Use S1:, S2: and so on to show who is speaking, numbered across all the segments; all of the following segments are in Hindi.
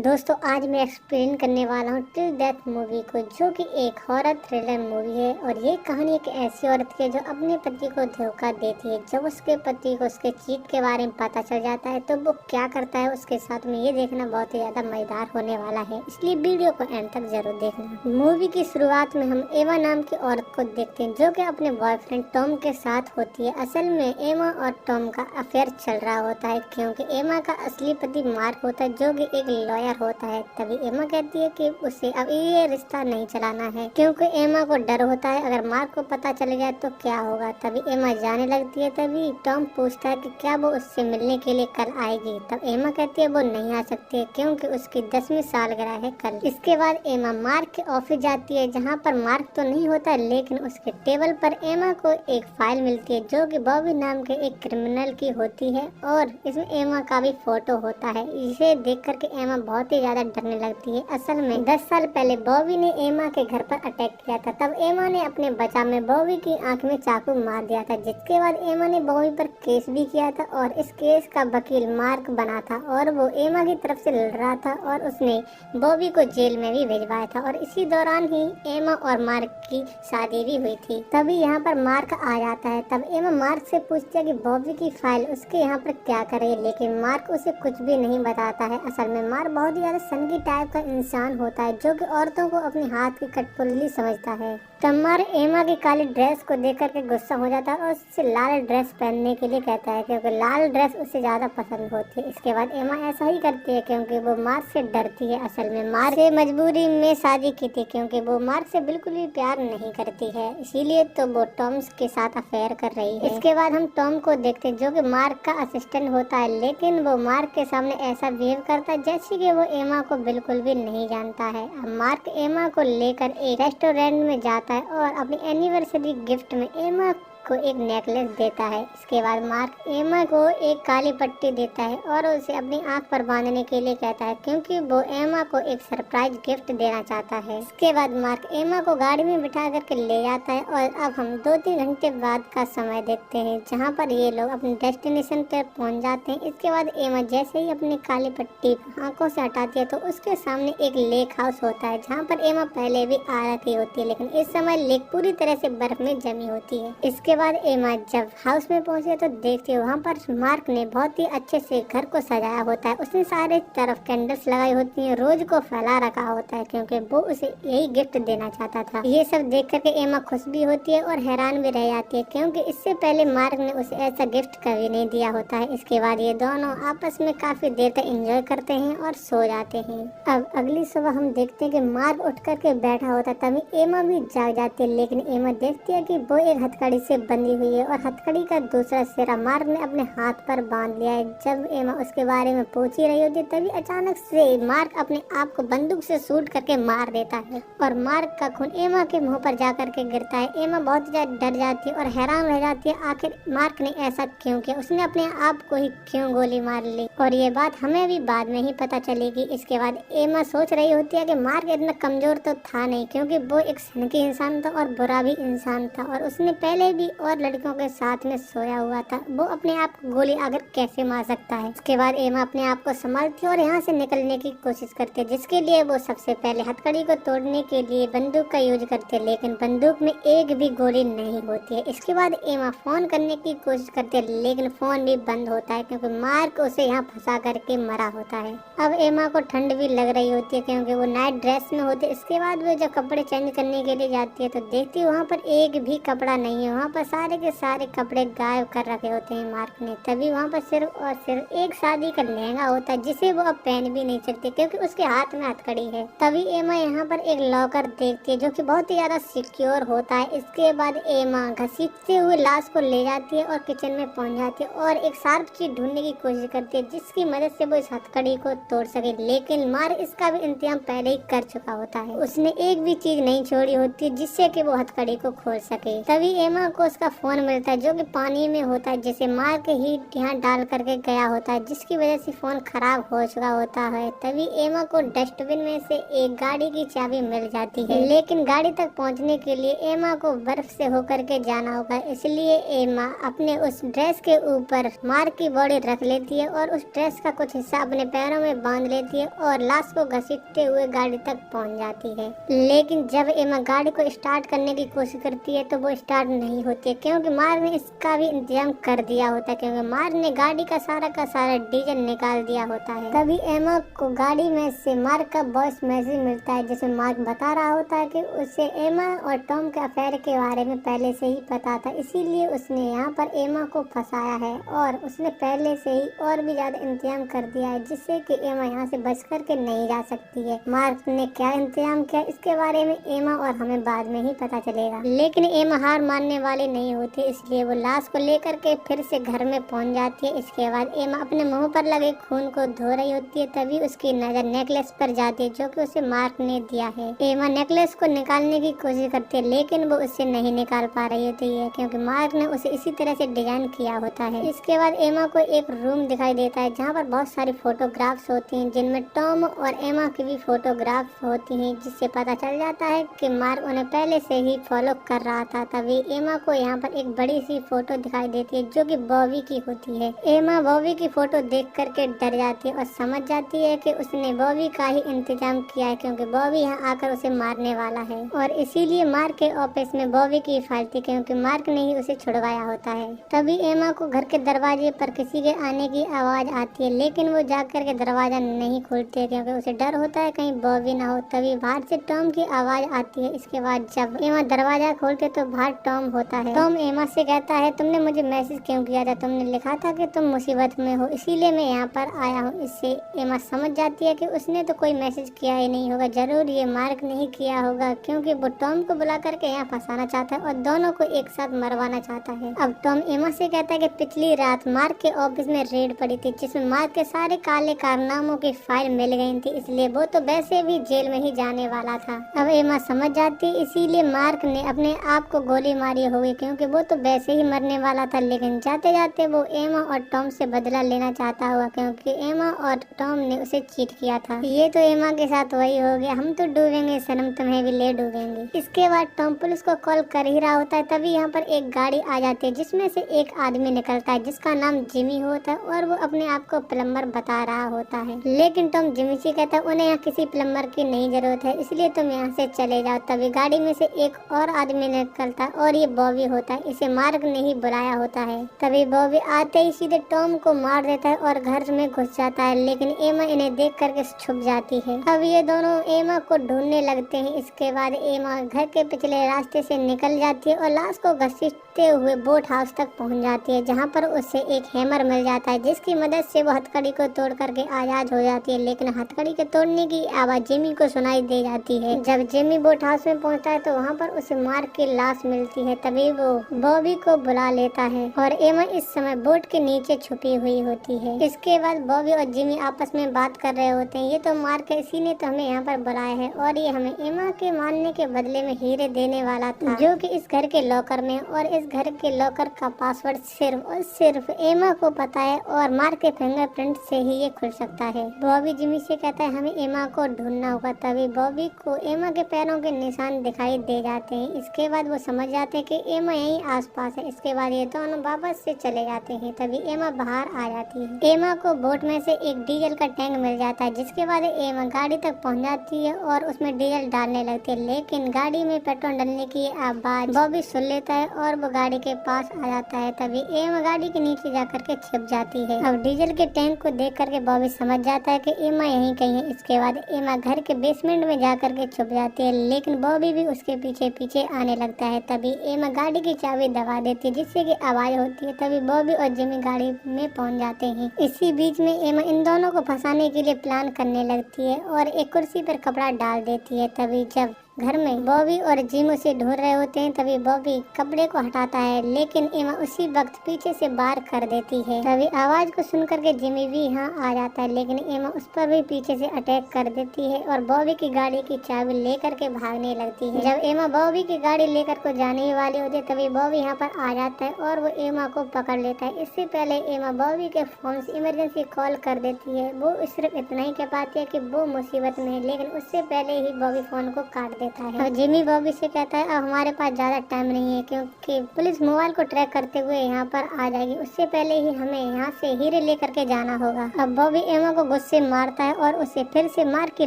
S1: दोस्तों आज मैं एक्सप्लेन करने वाला हूँ टिल डेथ मूवी को, जो कि एक हॉरर थ्रिलर मूवी है। और ये कहानी एक ऐसी औरत की है जो अपने पति को धोखा देती है। जब उसके पति को उसके चीट के बारे में पता चल जाता है तो वो क्या करता है उसके साथ में, ये देखना बहुत ही ज्यादा मजेदार होने वाला है, इसलिए वीडियो को एंड तक जरूर देखना। मूवी की शुरुआत में हम एमा नाम की औरत को देखते हैं जो कि अपने बॉयफ्रेंड टॉम के साथ होती है। असल में एमा और टॉम का अफेयर चल रहा होता है, क्योंकि एमा का असली पति मार्क होता है जो कि एक लॉयर होता है। तभी एमा कहती है कि उसे अब ये रिश्ता नहीं चलाना है, क्योंकि एमा को डर होता है अगर मार्क को पता चल गया तो क्या होगा। तभी एमा जाने लगती है। तभी टॉम पूछता है कि क्या वो उससे मिलने के लिए कल आएगी। तब एमा कहती है वो नहीं आ सकती है क्योंकि उसकी 10वीं सालगिरह है कल। इसके बाद एमा मार्क के ऑफिस जाती है, जहाँ पर मार्क तो नहीं होता, लेकिन उसके टेबल पर एमा को एक फाइल मिलती है जो कि बॉबी नाम के एक क्रिमिनल की होती है, और इसमें एमा का भी फोटो होता है। इसे देख करके एमा बहुत ही ज्यादा डरने लगती है। असल में 10 साल पहले बॉबी ने एमा के घर पर अटैक किया था। तब एमा ने अपने बचाव में बॉबी की आंख में चाकू मार दिया था, जिसके बाद एमा ने बॉबी पर केस भी किया था और इस केस का वकील मार्क बना था और वो एमा की तरफ से लड़ रहा था और उसने बॉबी को जेल में भी भिजवाया था। और इसी दौरान ही एमा और मार्क की शादी भी हुई थी। तभी यहाँ पर मार्क आ जाता है। तब एमा मार्क से पूछती है कि बॉबी की फाइल उसके यहाँ पर क्या करे, लेकिन मार्क उसे कुछ भी नहीं बताता है। असल में मार्क बहुत ही ज्यादा सनकी टाइप का इंसान होता है जो कि औरतों को अपने हाथ की कठपुतली समझता है। तब मार्क एमा की काली ड्रेस को देख करके गुस्सा हो जाता है और उससे लाल ड्रेस पहनने के लिए कहता है, क्योंकि लाल ड्रेस उसे ज्यादा पसंद होती है। इसके बाद एमा ऐसा ही करती है क्योंकि वो मार्क से डरती है। असल में मार्क से मजबूरी में शादी की थी, क्योंकि वो मार्क से बिल्कुल भी प्यार नहीं करती है, इसीलिए तो वो टॉम के साथ अफेयर कर रही है। इसके बाद हम टॉम को देखते हैं जो कि मार्क का असिस्टेंट होता है, लेकिन वो मार्क के सामने ऐसा बिहेव करता है जैसे कि वो एमा को बिल्कुल भी नहीं जानता है। अब मार्क एमा को लेकर एक रेस्टोरेंट में जाता है और अपनी एनिवर्सरी गिफ्ट में एमा को एक नेकलेस देता है। इसके बाद मार्क एमा को एक काली पट्टी देता है और उसे अपनी आंख पर बांधने के लिए कहता है, क्योंकि वो एमा को एक सरप्राइज गिफ्ट देना चाहता है। इसके बाद मार्क एमा को गाड़ी में बिठा करके ले जाता है और अब हम 2-3 घंटे बाद का समय देखते हैं, जहाँ पर ये लोग अपने डेस्टिनेशन पर पहुँच जाते हैं। इसके बाद एमा जैसे ही अपनी काली पट्टी आंखों से हटाती है तो उसके सामने एक लेक हाउस होता है, जहाँ पर एमा पहले भी आ रखी होती है, लेकिन इस समय लेक पूरी तरह से बर्फ में जमी होती है। इसके बाद एमा जब हाउस में पहुंचे तो देखती है वहाँ पर मार्क ने बहुत ही अच्छे से घर को सजाया होता है। उसने सारे तरफ कैंडल्स लगाई होती हैं, रोज को फैला रखा होता है, क्योंकि वो उसे यही गिफ्ट देना चाहता था। ये सब देख करके एमा खुश भी होती है और हैरान भी रह जाती है, क्योंकि इससे पहले मार्क ने उसे ऐसा गिफ्ट कभी नहीं दिया होता है। इसके बाद ये दोनों आपस में काफी देर तक एंजॉय करते हैं और सो जाते हैं। अब अगली सुबह हम देखते हैं कि मार्क उठ करके बैठा होता है। तभी एमा भी जाग जाती है, लेकिन एमा देखती है कि वो एक हथकड़ी से बंधी हुई है और हथकड़ी का दूसरा सिरा मार्क ने अपने हाथ पर बांध लिया है। जब एमा उसके बारे में पूछ ही रही होती है तभी अचानक से मार्क अपने आप को बंदूक से शूट करके मार देता है और मार्क का खून एमा के मुंह पर जा करके गिरता है। एमा बहुत ज्यादा डर जाती है और हैरान रह जाती है आखिर मार्क ने ऐसा क्यों किया, उसने अपने आप को ही क्यों गोली मार ली, और ये बात हमें भी बाद में ही पता चलेगी। इसके बाद एमा सोच रही होती है कि मार्क इतना कमजोर तो था नहीं, क्योंकि वो एक सनकी इंसान था और बुरा भी इंसान था और उसने पहले भी और लड़कियों के साथ में सोया हुआ था। वो अपने आप को गोली आकर कैसे मार सकता है। इसके बाद एमा अपने आप को संभालती है और यहाँ से निकलने की कोशिश करती है, जिसके लिए वो सबसे पहले हथकड़ी को तोड़ने के लिए बंदूक का यूज करती है, लेकिन बंदूक में एक भी गोली नहीं होती है। इसके बाद एमा फोन करने की कोशिश करती है, लेकिन फोन भी बंद होता है क्योंकि मार्क उसे यहाँ फंसा करके मरा होता है। अब एमा को ठंड भी लग रही होती है क्योंकि वो नाइट ड्रेस में होती है। इसके बाद वो जब कपड़े चेंज करने के लिए जाती है तो देखती है वहाँ पर एक भी कपड़ा नहीं है, वहाँ पर सारे के सारे कपड़े गायब कर रखे होते हैं मार्क ने। तभी वहाँ पर सिर्फ और सिर्फ एक शादी का लहंगा होता है, जिसे वो अब पहन भी नहीं सकती क्योंकि उसके हाथ में हथकड़ी है। तभी एमा यहाँ पर एक लॉकर देखती है जो कि बहुत ही ज्यादा सिक्योर होता है। इसके बाद एमा घसीटते हुए लाश को ले जाती है और किचन में पहुंच जाती है और एक शार्प चीज ढूंढने की कोशिश करती है जिसकी मदद से वो इस हथकड़ी को तोड़ सके, लेकिन मार्क इसका भी इंतजाम पहले ही कर चुका होता है। उसने एक भी चीज नहीं छोड़ी होती जिससे कि वो हथकड़ी को खोल सके। तभी एमा को उसका फोन मिलता है जो कि पानी में होता है, जिसे मार्क ही यहाँ डाल करके गया होता है, जिसकी वजह से फोन खराब हो चुका होता है। तभी एमा को डस्टबिन में से एक गाड़ी की चाबी मिल जाती है, लेकिन गाड़ी तक पहुंचने के लिए एमा को बर्फ से होकर के जाना होगा। इसलिए एमा अपने उस ड्रेस के ऊपर मार्क की बॉडी रख लेती है और उस ड्रेस का कुछ हिस्सा अपने पैरों में बांध लेती है और लाश को घसीटते हुए गाड़ी तक पहुंच जाती है। लेकिन जब एमा गाड़ी को स्टार्ट करने की कोशिश करती है तो वो स्टार्ट नहीं होती है, क्योंकि मार्क ने इसका भी इंतजाम कर दिया होता है, क्योंकि मार्क ने गाड़ी का सारा डीजल निकाल दिया होता है। तभी एमा को गाड़ी में से मार्क का वॉइस मैसेज मिलता है, जिसमें मार्क बता रहा होता है कि उसे एमा और टॉम के अफेयर के बारे में पहले से ही पता था, इसीलिए उसने यहाँ पर एमा को फंसाया है और उसने पहले से ही और भी ज्यादा इंतजाम कर दिया है, जिससे कि एमा यहाँ से बच कर के नहीं जा सकती है। मार्क ने क्या इंतजाम किया इसके बारे में एमा और हमें बाद में ही पता चलेगा। लेकिन एमा हार मानने वाली नहीं होती, इसलिए वो लाश को लेकर के फिर से घर में पहुंच जाती है। इसके बाद एमा अपने मुंह पर लगे खून को धो रही होती है, तभी उसकी नजर नेकलेस पर जाती है जो कि उसे मार्क ने दिया है। एमा नेकलेस को निकालने की कोशिश करती है, लेकिन वो उससे नहीं निकाल पा रही होती है, क्योंकि मार्क ने उसे इसी तरह से डिजाइन किया होता है। इसके बाद एमा को एक रूम दिखाई देता है जहाँ पर बहुत सारी फोटोग्राफ्स होती हैं, जिनमें टॉम और एमा की भी फोटोग्राफ होती हैं, जिससे पता चल जाता है कि मार्क उन्हें पहले से ही फॉलो कर रहा था। तभी एमा को यहाँ पर एक बड़ी सी फोटो दिखाई देती है जो कि बॉबी की होती है। एमा बॉबी की फोटो देख करके डर जाती है और समझ जाती है कि उसने बॉबी का ही इंतजाम किया है, क्योंकि बॉबी यहाँ आकर उसे मारने वाला है और इसीलिए मार्क के ऑफिस में बॉबी की फाइल थी, क्योंकि मार्क ने ही उसे छुड़वाया होता है। तभी एमा को घर के दरवाजे पर किसी के आने की आवाज आती है, लेकिन वो जाकर के दरवाजा नहीं खोलती है, क्योंकि उसे डर होता है कहीं बॉबी ना हो। तभी बाहर से टॉम की आवाज आती है। इसके बाद जब एमा दरवाजा खोलते तो बाहर टॉम होता है। टॉम एमा से कहता है, तुमने मुझे मैसेज क्यों किया था? तुमने लिखा था कि तुम मुसीबत में हो, इसीलिए मैं यहाँ पर आया हूँ। इससे एमा समझ जाती है कि उसने तो कोई मैसेज किया ही नहीं होगा, जरूर ये मार्क नहीं किया होगा, क्योंकि वो टॉम को बुला करके यहाँ फंसाना चाहता है और दोनों को एक साथ मरवाना चाहता है। अब टॉम एमा से कहता है कि पिछली रात मार्क के ऑफिस में रेड पड़ी थी, जिसमें मार्क के सारे काले कारनामों की फाइल मिल गई थी, इसलिए वो तो वैसे भी जेल में ही जाने वाला था। अब एमा समझ जाती इसीलिए मार्क ने अपने आप को गोली मारी होगी, क्योंकि वो तो वैसे ही मरने वाला था। लेकिन जाते जाते वो एमा और टॉम से बदला लेना चाहता हुआ, क्योंकि एमा और टॉम ने उसे चीट किया था। ये तो एमा के साथ वही हो गया, हम तो डूबेंगे सनम, तुम्हें भी ले डूबेंगे। इसके बाद टॉम पुलिस को कॉल कर ही रहा होता है, तभी यहाँ पर एक गाड़ी आ जाती है जिसमें से एक आदमी निकलता है जिसका नाम जिमी होता है और वो अपने आप को प्लम्बर बता रहा होता है। लेकिन टॉम जिमी से कहता है उन्हें यहाँ किसी प्लम्बर की नहीं जरूरत है, इसलिए तुम यहाँ से चले जाओ। तभी गाड़ी में से एक और आदमी निकलता है और ये बॉबी होता है, इसे मार्क ने ही बुलाया होता है। तभी बॉबी आते ही सीधे टॉम को मार देता है और घर में घुस जाता है, लेकिन एमा इन्हें देख करके छुप जाती है। अब ये दोनों एमा को ढूंढने लगते हैं। इसके बाद एमा घर के पिछले रास्ते से निकल जाती है और लाश को घसीटते हुए बोट हाउस तक पहुंच जाती है, जहां पर उसे एक हैमर मिल जाता है, जिसकी मदद से वो हथकड़ी को तोड़ करके आजाद हो जाती है। लेकिन हथकड़ी के तोड़ने की आवाज जिमी को सुनाई दे जाती है। जब जिमी बोट हाउस में पहुंचता है तो वहां पर उसे मार्क की लाश मिलती है। तभी वो बॉबी को बुला लेता है और एमा इस समय बोट के नीचे छुपी हुई होती है। इसके बाद बॉबी और जिमी आपस में बात कर रहे होते हैं, ये तो मार्क है, इसी ने तो हमें यहाँ पर बुलाया है और ये हमें एमा के मारने के बदले में हीरे देने वाला था, जो कि इस घर के लॉकर में, और इस घर के लॉकर का पासवर्ड सिर्फ और सिर्फ एमा को पता है और मार्क के फिंगरप्रिंट से ही ये खुल सकता है। बॉबी जिमी से कहता है हमें एमा को ढूंढना होगा। तभी बॉबी को एमा के पैरों के निशान दिखाई दे जाते हैं। इसके बाद वो समझ जाते हैं कि एमा यहीं आसपास है। इसके बाद ये दोनों वापस से चले जाते हैं। तभी एमा बाहर आ जाती है। एमा को बोट में से एक डीजल का टैंक मिल जाता है, जिसके बाद एमा गाड़ी तक पहुंच जाती है और उसमें डीजल डालने लगती है, लेकिन गाड़ी में पेट्रोल डालने की आवाज बॉबी सुन लेता है और वो गाड़ी के पास आ जाता है। तभी एमा गाड़ी के नीचे जाकर के छिप जाती है। अब डीजल के टैंक को देख करके बॉबी समझ जाता है कि एमा यहीं कहीं है। इसके बाद एमा घर के बेसमेंट में जाकर के छुप जाती है, लेकिन बॉबी भी उसके पीछे पीछे आने लगता है। तभी एमा गाड़ी की चाबी दबा देती है, जिससे कि आवाज होती है। तभी बॉबी और जिमी गाड़ी में पहुंच जाते हैं। इसी बीच में एमा इन दोनों को फंसाने के लिए प्लान करने लगती है और एक कुर्सी पर कपड़ा डाल देती है। तभी जब घर में बॉबी और जिम उसे ढूंढ रहे होते हैं। तभी बॉबी कपड़े को हटाता है, लेकिन एमा उसी वक्त पीछे से बाहर कर देती है। तभी आवाज को सुनकर के जिमी भी यहाँ आ जाता है, लेकिन एमा उस पर भी पीछे से अटैक कर देती है और बॉबी की गाड़ी की चाबी लेकर के भागने लगती है। जब एमा बॉबी की गाड़ी लेकर को जाने वाली होती है, तभी बॉबी यहाँ पर आ जाता है और वो एमा को पकड़ लेता है। इससे पहले एमा बॉबी के फोन से इमरजेंसी कॉल कर देती है। वो सिर्फ इतना ही कह पाती है कि वो मुसीबत में है, लेकिन उससे पहले ही बॉबी फोन को काट देता है। और जिमी बॉबी से कहता है अब हमारे पास ज्यादा टाइम नहीं है, क्योंकि पुलिस मोबाइल को ट्रैक करते हुए यहाँ पर आ जाएगी। उससे पहले ही हमें यहाँ से हीरे लेकर के जाना होगा। अब बॉबी एमा को गुस्से मारता है और उसे फिर से मार की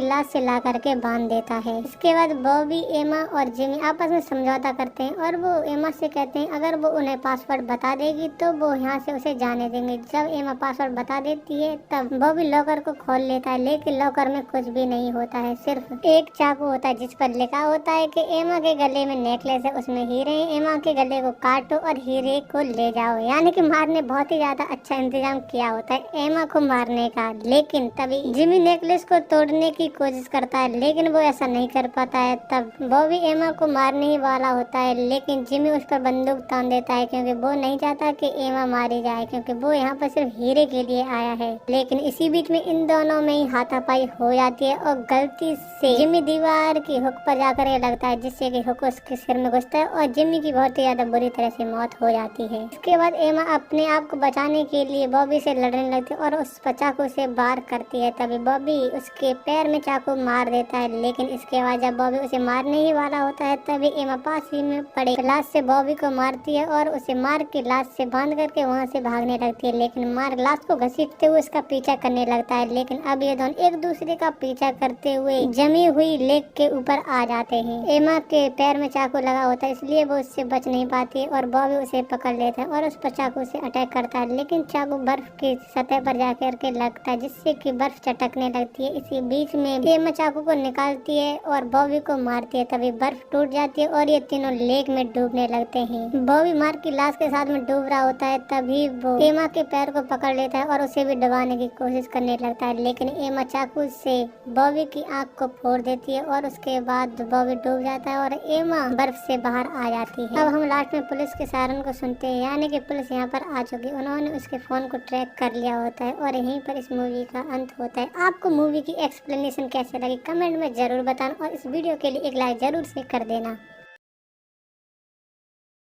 S1: लाश से ला करके बांध देता है। इसके बाद बॉबी, एमा और जिमी आपस में समझौता करते हैं और वो एमा से कहते हैं अगर वो उन्हें पासवर्ड बता देगी तो वो यहाँ से उसे जाने देंगे। जब एमा पासवर्ड बता देती है तब बॉबी लॉकर को खोल लेता है, लेकिन लॉकर में कुछ भी नहीं होता है, सिर्फ एक चाकू होता है जिस पर लिखा होता है कि एमा के गले में नेकलेस है, उसमें हीरे हैं, एमा के गले को काटो और हीरे को ले जाओ। यानी कि मार ने बहुत ही ज्यादा अच्छा इंतजाम किया होता है एमा को मारने का। लेकिन तभी जिमी नेकलेस को तोड़ने की कोशिश करता है, लेकिन वो ऐसा नहीं कर पाता है। तब बॉबी एमा को मारने ही वाला होता है, लेकिन जिमी उस पर बंदूक तान देता है, क्योंकि वो नहीं चाहता कि एमा मारी जाए, क्योंकि वो यहाँ पर सिर्फ हीरे के लिए आया है। लेकिन इसी बीच में इन दोनों में ही हाथापाई हो जाती है और गलती से जिमी दीवार की हुक पर जाकर ये लगता है, जिससे कि हुक उसके सिर में घुसता है और जिमी की बहुत ही ज्यादा बुरी तरह से मौत हो जाती है। इसके बाद एमा अपने आप को बचाने के लिए बॉबी से लड़ने लगती है और उस चाकू से वार करती है। तभी बॉबी उसके पैर में चाकू मार देता है, लेकिन इसके बाद जब बॉबी उसे मारने ही वाला होता है तभी एमा पास ही में पड़े लाश से बॉबी को मारती है और उसे मार के लाश से बांध करके वहाँ से भागने लगती है। लेकिन मार लाश को घसीटते हुए उसका पीछा करने लगता है। लेकिन अब ये दोनों एक दूसरे का पीछा करते हुए जमी हुई लेक के ऊपर आ जाते हैं। एमा के पैर में चाकू लगा होता है, इसलिए वो उससे बच नहीं पाती और बॉबी उसे पकड़ लेता है और उस पर चाकू से अटैक करता है, लेकिन चाकू बर्फ की सतह पर जाकर के लगता है, जिससे कि बर्फ चटकने लगती है। इसी बीच में एमा चाकू को निकालती है और बॉबी को मारती है। तभी बर्फ टूट जाती है और ये तीनों लेक में डूबने लगते हैं। बॉबी मार की लाश के साथ में डूब रहा होता है, तभी वो एमा के पैर को पकड़ लेता है और उसे भी दबाने की कोशिश करने लगता है, लेकिन एमा चाकू से बॉबी की आंख को फोड़ देती है और उसके बाद बॉबी डूब जाता है और एमा बर्फ से बाहर आ जाती है। अब हम लास्ट में पुलिस के सायरन को सुनते हैं, यानी कि पुलिस यहाँ पर आ चुकी है। उन्होंने उसके फोन को ट्रैक कर लिया होता है और यहीं पर इस मूवी का अंत होता है। आपको मूवी की एक्सप्लेनेशन कैसे लगी कमेंट में जरूर बताना और इस वीडियो के लिए एक लाइक जरूर से कर देना।